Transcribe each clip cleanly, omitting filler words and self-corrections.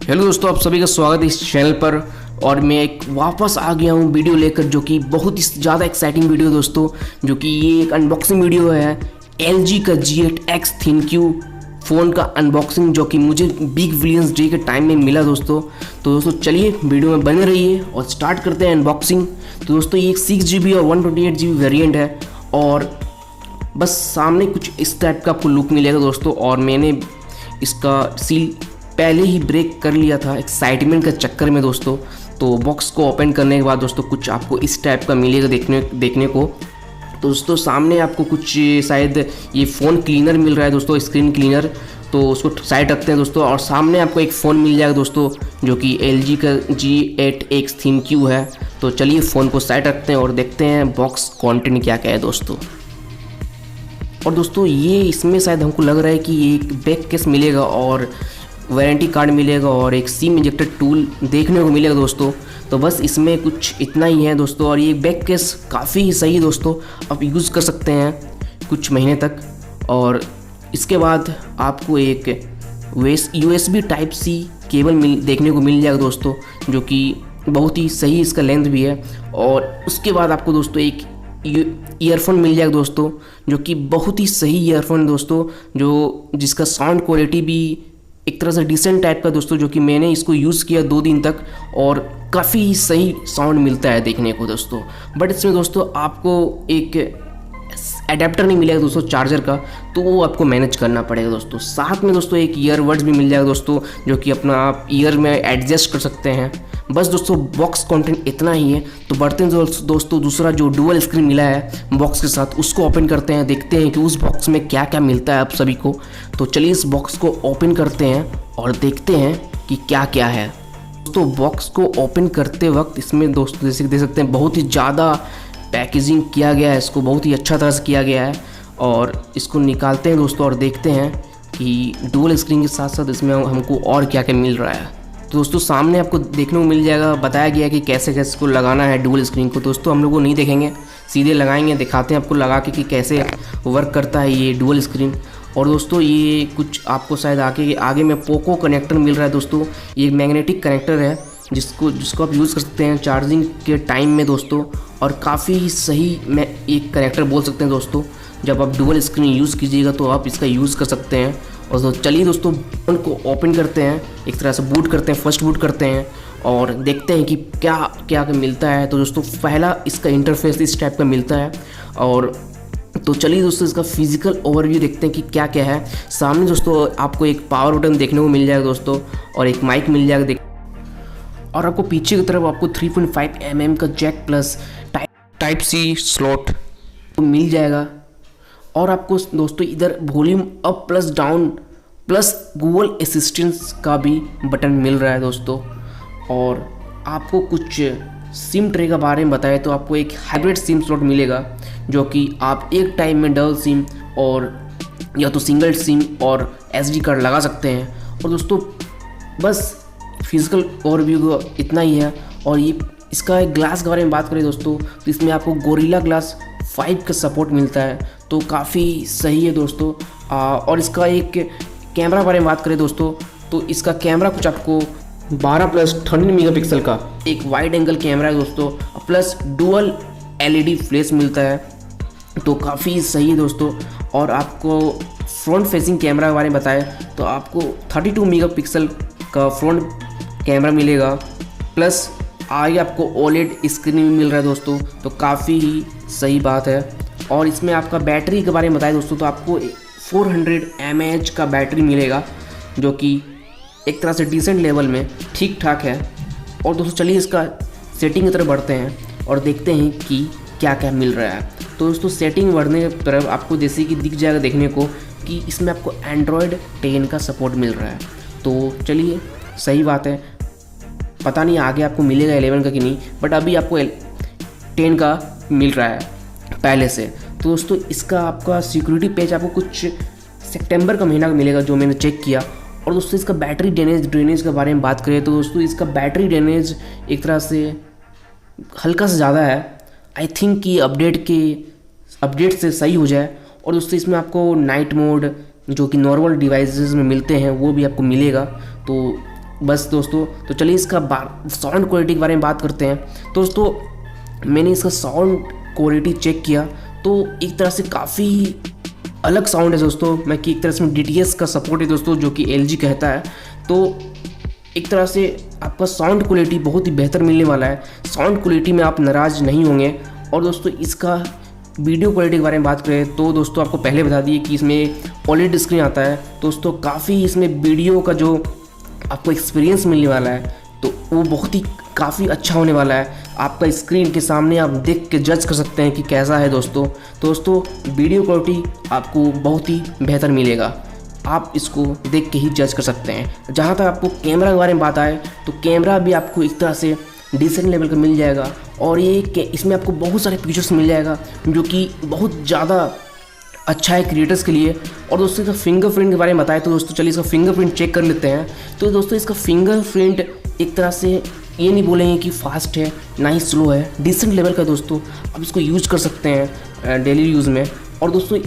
Hello दोस्तों, आप सभी का स्वागत है इस चैनल पर। और मैं एक वापस आ गया हूँ वीडियो लेकर, जो कि बहुत ही ज़्यादा एक्साइटिंग वीडियो दोस्तों। जो कि ये एक अनबॉक्सिंग वीडियो है LG का G8X ThinQ फ़ोन का अनबॉक्सिंग, जो कि मुझे बिग बिलियंस डे के टाइम में मिला दोस्तों। तो दोस्तों चलिए वीडियो में बने रहिए और स्टार्ट करते हैं अनबॉक्सिंग। तो दोस्तों ये एक 6GB और 128GB वेरिएंट है, और बस सामने कुछ इस टाइप का आपको लुक मिलेगा दोस्तों। और मैंने इसका सील पहले ही ब्रेक कर लिया था एक्साइटमेंट के चक्कर में दोस्तों। तो बॉक्स को ओपन करने के बाद दोस्तों कुछ आपको इस टाइप का मिलेगा देखने को। तो दोस्तों सामने आपको कुछ शायद ये फ़ोन क्लीनर मिल रहा है दोस्तों, स्क्रीन क्लीनर। तो उसको साइड रखते हैं दोस्तों, और सामने आपको एक फ़ोन मिल जाएगा दोस्तों, जो कि LG का G8X ThinQ है। तो चलिए फ़ोन को साइड रखते हैं और देखते हैं बॉक्स कंटेंट क्या क्या है दोस्तों। और दोस्तों ये इसमें शायद हमको लग रहा है कि ये एक बैक केस मिलेगा, और वारंटी कार्ड मिलेगा, और एक सिम इंजेक्टर टूल देखने को मिलेगा दोस्तों। तो बस इसमें कुछ इतना ही है दोस्तों। और ये बैक केस काफ़ी सही है दोस्तों, आप यूज़ कर सकते हैं कुछ महीने तक। और इसके बाद आपको एक USB Type-C केबल देखने को मिल जाएगा दोस्तों, जो कि बहुत ही सही इसका लेंथ भी है। और उसके बाद आपको दोस्तों एक ईयरफोन मिल जाएगा दोस्तों, जो कि बहुत ही सही ईयरफोन दोस्तों, जिसका साउंड क्वालिटी भी एक तरह से डिसेंट टाइप का दोस्तों। जो कि मैंने इसको यूज़ किया 2 दिन तक, और काफ़ी सही साउंड मिलता है देखने को दोस्तों। बट इसमें दोस्तों आपको एक एडेप्टर नहीं मिलेगा दोस्तों चार्जर का, तो वो आपको मैनेज करना पड़ेगा दोस्तों। साथ में दोस्तों एक ईयरबड्स भी मिल जाएगा दोस्तों, जो कि अपना आप ईयर में एडजस्ट कर सकते हैं। बस दोस्तों बॉक्स कंटेंट इतना ही है। तो बढ़ते हैं दोस्तों दूसरा जो डुअल स्क्रीन मिला है बॉक्स के साथ, उसको ओपन करते हैं, देखते हैं कि उस बॉक्स में क्या क्या मिलता है आप सभी को। तो चलिए इस बॉक्स को ओपन करते हैं और देखते हैं कि क्या क्या है दोस्तों। बॉक्स को ओपन करते वक्त इसमें दोस्तों जैसे देख सकते हैं बहुत ही ज़्यादा पैकेजिंग किया गया है, इसको बहुत ही अच्छा तरह से किया गया है। और इसको निकालते हैं दोस्तों और देखते हैं कि डुअल स्क्रीन के साथ साथ इसमें हमको और क्या क्या मिल रहा है। तो दोस्तों सामने आपको देखने को मिल जाएगा, बताया गया है कि कैसे कैसे इसको लगाना है डुअल स्क्रीन को। दोस्तों हम लोग को नहीं देखेंगे, सीधे लगाएंगे, दिखाते हैं आपको लगा के कि कैसे वर्क करता है ये डुअल स्क्रीन। और दोस्तों ये कुछ आपको शायद आगे में पोको कनेक्टर मिल रहा है दोस्तों। ये मैग्नेटिक कनेक्टर है जिसको आप यूज़ कर सकते हैं चार्जिंग के टाइम में दोस्तों। और काफ़ी सही मैं एक कनेक्टर बोल सकते हैं दोस्तों, जब आप डुअल स्क्रीन यूज़ कीजिएगा तो आप इसका यूज़ कर सकते हैं। और तो चलिए दोस्तों फ़ोन को ओपन करते हैं, एक तरह से बूट करते हैं, फर्स्ट बूट करते हैं, और देखते हैं कि क्या क्या मिलता है। तो दोस्तों पहला इसका इंटरफेस इस टाइप का मिलता है। और तो चलिए दोस्तों इसका फिजिकल ओवरव्यू देखते हैं कि क्या क्या है। सामने दोस्तों आपको एक पावर बटन देखने को मिल जाएगा दोस्तों, और एक माइक मिल जाएगा और आपको पीछे की तरफ आपको 3.5 mm का जैक प्लस Type-C स्लॉट मिल जाएगा। और आपको दोस्तों इधर volume up plus down plus Google assistance का भी बटन मिल रहा है दोस्तों। और आपको कुछ सिम ट्रे के बारे में बताएं तो आपको एक हाइब्रिड सिम स्लॉट मिलेगा, जो कि आप एक टाइम में डबल सिम और या तो सिंगल सिम और SD कार्ड लगा सकते हैं। और दोस्तों बस फिजिकल ओवरव्यू इतना ही है। और ये इसका एक ग्लास के बारे में बात करें दोस्तों, तो इसमें आपको गोरिल्ला ग्लास 5 का सपोर्ट मिलता है, तो काफ़ी सही है दोस्तों। और इसका एक कैमरा बारे में बात करें दोस्तों, तो इसका कैमरा कुछ आपको 12+13 मेगापिक्सल का एक वाइड एंगल कैमरा है दोस्तों, प्लस डुअल LED फ्लैश मिलता है, तो काफ़ी सही है दोस्तों। और आपको फ्रंट फेसिंग कैमरा के बारे में बताएं तो आपको 32 मेगापिक्सल का फ्रंट कैमरा मिलेगा, प्लस आगे आपको OLED स्क्रीन भी मिल रहा है दोस्तों, तो काफ़ी ही सही बात है। और इसमें आपका बैटरी के बारे में बताएं दोस्तों, तो आपको 400 mAh का बैटरी मिलेगा, जो कि एक तरह से डिसेंट लेवल में ठीक ठाक है। और दोस्तों चलिए इसका सेटिंग की तरफ बढ़ते हैं और देखते हैं कि क्या क्या मिल रहा है। तो दोस्तों सेटिंग बढ़ने की तरफ आपको जैसे कि दिख जाएगा देखने को कि इसमें आपको Android 10 का सपोर्ट मिल रहा है, तो चलिए सही बात है। पता नहीं आगे आपको मिलेगा 11 का कि नहीं, बट अभी आपको 10 का मिल रहा है पहले से। तो दोस्तों इसका आपका सिक्योरिटी पेज आपको कुछ सितंबर का महीना का मिलेगा, जो मैंने चेक किया। और दोस्तों इसका बैटरी ड्रेनेज के बारे में बात करें तो दोस्तों इसका बैटरी ड्रेनेज एक तरह से हल्का से ज़्यादा है। आई थिंक कि अपडेट से सही हो जाए। और दोस्तों इसमें आपको नाइट मोड जो कि नॉर्मल डिवाइसेस में मिलते हैं वो भी आपको मिलेगा। तो बस दोस्तों, तो चलिए इसका साउंड क्वालिटी के बारे में बात करते हैं। दोस्तों मैंने इसका साउंड क्वालिटी चेक किया तो एक तरह से काफ़ी अलग साउंड है दोस्तों। मैं कि एक तरह से DTS का सपोर्ट है दोस्तों, जो कि LG कहता है। तो एक तरह से आपका साउंड क्वालिटी बहुत ही बेहतर मिलने वाला है। साउंड क्वालिटी में आप नाराज़ नहीं होंगे। और दोस्तों इसका वीडियो क्वालिटी के बारे में बात करें तो दोस्तों आपको पहले बता दिए कि इसमें OLED स्क्रीन आता है। दोस्तों काफ़ी इसमें वीडियो का जो आपको एक्सपीरियंस मिलने वाला है तो वो बहुत ही काफ़ी अच्छा होने वाला है। आपका स्क्रीन के सामने आप देख के जज कर सकते हैं कि कैसा है दोस्तों वीडियो क्वालिटी आपको बहुत ही बेहतर मिलेगा। आप इसको देख के ही जज कर सकते हैं। जहाँ तक आपको कैमरा के बारे में बात आए तो कैमरा भी आपको एक तरह से डिसेंट लेवल का मिल जाएगा। और ये इसमें आपको बहुत सारे फीचर्स मिल जाएगा जो कि बहुत ज़्यादा अच्छा है क्रिएटर्स के लिए। और दोस्तों इसका फिंगरप्रिंट के बारे में बताएं तो दोस्तों चलिए इसका फिंगरप्रिंट चेक कर लेते हैं। तो दोस्तों इसका फिंगरप्रिंट एक तरह से ये नहीं बोलेंगे कि फास्ट है ना ही स्लो है, डिसेंट लेवल का दोस्तों। आप इसको यूज कर सकते हैं डेली यूज़ में। और दोस्तों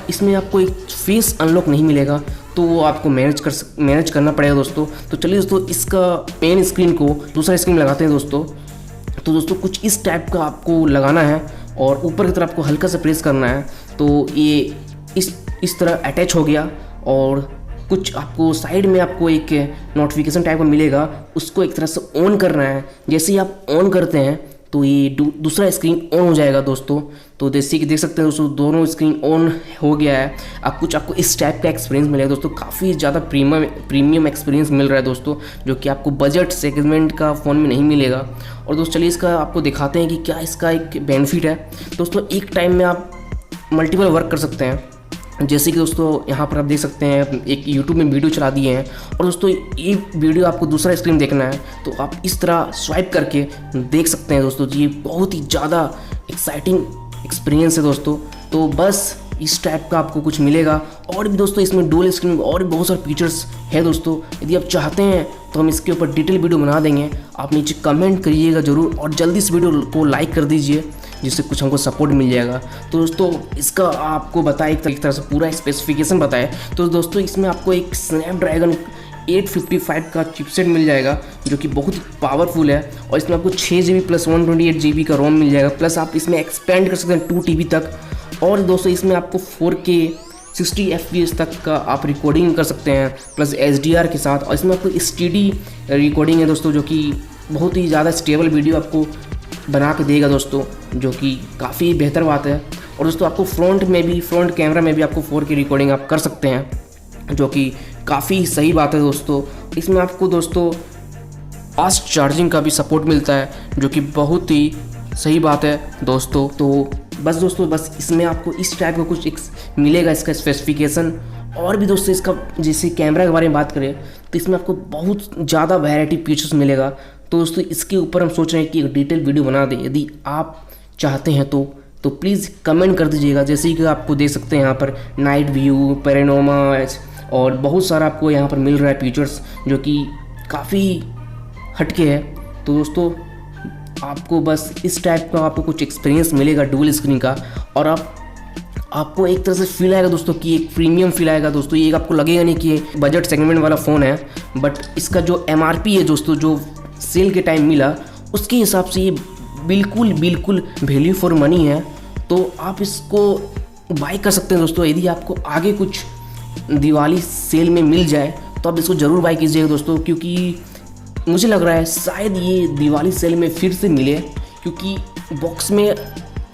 इसमें आपको एक फेस अनलॉक नहीं मिलेगा तो वो आपको मैनेज करना पड़ेगा दोस्तों। तो चलिए दोस्तों इसका पेन स्क्रीन को दूसरा स्क्रीन लगाते हैं दोस्तों। तो दोस्तों कुछ इस टाइप का आपको लगाना है और ऊपर की तरफ आपको हल्का से प्रेस करना है तो ये इस तरह अटैच हो गया। और कुछ आपको साइड में आपको एक नोटिफिकेशन टाइप का मिलेगा, उसको एक तरह से ऑन करना है। जैसे ही आप ऑन करते हैं तो ये दूसरा स्क्रीन ऑन हो जाएगा दोस्तों। तो जैसे कि देख सकते हैं दोस्तों दोनों स्क्रीन ऑन हो गया है। अब कुछ आपको इस टाइप का एक्सपीरियंस मिलेगा दोस्तों। काफ़ी ज़्यादा प्रीमियम एक्सपीरियंस मिल रहा है दोस्तों, जो कि आपको बजट सेगमेंट का फ़ोन में नहीं मिलेगा। और दोस्तों चलिए इसका आपको दिखाते हैं कि क्या इसका एक बेनिफिट है। दोस्तों एक टाइम में आप मल्टीपल वर्क कर सकते हैं। जैसे कि दोस्तों यहाँ पर आप देख सकते हैं एक यूट्यूब में वीडियो चला दिए हैं और दोस्तों ये वीडियो आपको दूसरा स्क्रीन देखना है तो आप इस तरह स्वाइप करके देख सकते हैं दोस्तों। ये बहुत ही ज़्यादा एक्साइटिंग एक्सपीरियंस है दोस्तों। तो बस इस टाइप का आपको कुछ मिलेगा। और भी दोस्तों इसमें डुअल स्क्रीन में और भी बहुत सारे फीचर्स है दोस्तों। यदि आप चाहते हैं तो हम इसके ऊपर डिटेल वीडियो बना देंगे। आप नीचे कमेंट करिएगा ज़रूर और जल्दी इस वीडियो को लाइक कर दीजिए जिससे कुछ हमको सपोर्ट मिल जाएगा। तो दोस्तों इसका आपको बताए एक तरह से पूरा स्पेसिफिकेशन बताए तो दोस्तों इसमें आपको एक स्नैपड्रैगन 855 का चिपसेट मिल जाएगा जो कि बहुत ही पावरफुल है। और इसमें आपको 6 GB प्लस 128 GB का रोम मिल जाएगा। प्लस आप इसमें एक्सपेंड कर सकते हैं 2 TB तक। और दोस्तों इसमें आपको 4K 60 FPS तक का आप रिकॉर्डिंग कर सकते हैं प्लस HDR के साथ। और इसमें आपको स्टेडी रिकॉर्डिंग है दोस्तों, जो कि बहुत ही ज़्यादा स्टेबल वीडियो आपको बना के देगा दोस्तों, जो कि काफ़ी बेहतर बात है। और दोस्तों आपको फ्रंट कैमरा में भी आपको 4K रिकॉर्डिंग आप कर सकते हैं, जो कि काफ़ी सही बात है दोस्तों। इसमें आपको दोस्तों फास्ट चार्जिंग का भी सपोर्ट मिलता है, जो कि बहुत ही सही बात है दोस्तों। तो बस इसमें आपको इस टाइप का कुछ मिलेगा इसका स्पेसिफिकेशन। और भी दोस्तों इसका जैसे कैमरा के बारे में बात करें तो इसमें आपको बहुत ज़्यादा वैरायटी फीचर्स मिलेगा। तो दोस्तों इसके ऊपर हम सोच रहे हैं कि एक डिटेल वीडियो बना दें। यदि आप चाहते हैं तो प्लीज़ कमेंट कर दीजिएगा। जैसे कि आपको देख सकते हैं यहाँ पर नाइट व्यू, पैनोरामा और बहुत सारा आपको यहाँ पर मिल रहा है फीचर्स, जो कि काफ़ी हटके है। तो दोस्तों आपको बस इस टाइप का आपको कुछ एक्सपीरियंस मिलेगा डुअल स्क्रीन का। और आपको एक तरह से फील आएगा दोस्तों कि एक प्रीमियम फील आएगा दोस्तों। ये आपको लगेगा नहीं कि बजट सेगमेंट वाला फ़ोन है, बट इसका जो MRP है दोस्तों, जो सेल के टाइम मिला उसके हिसाब से ये बिल्कुल वैल्यू फॉर मनी है। तो आप इसको बाई कर सकते हैं दोस्तों। यदि आपको आगे कुछ दिवाली सेल में मिल जाए तो आप इसको ज़रूर बाई कीजिएगा दोस्तों, क्योंकि मुझे लग रहा है शायद ये दिवाली सेल में फिर से मिले, क्योंकि बॉक्स में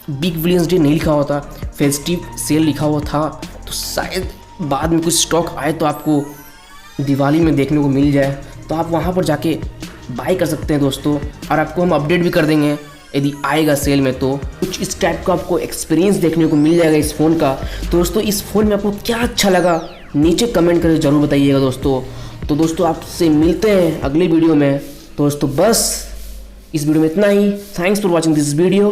बिग बिलियंस डे नहीं लिखा हुआ था, फेस्टिव सेल लिखा हुआ था। तो शायद बाद में कुछ स्टॉक आए तो आपको दिवाली में देखने को मिल जाए, तो आप वहाँ पर जाके बाई कर सकते हैं दोस्तों। और आपको हम अपडेट भी कर देंगे यदि आएगा सेल में। तो कुछ इस टाइप का आपको एक्सपीरियंस देखने को मिल जाएगा इस फ़ोन का। तो दोस्तों इस फ़ोन में आपको क्या अच्छा लगा नीचे कमेंट करके ज़रूर बताइएगा दोस्तों। तो दोस्तों आपसे मिलते हैं अगली वीडियो में। दोस्तों बस इस वीडियो में इतना ही। Thanks for watching this video.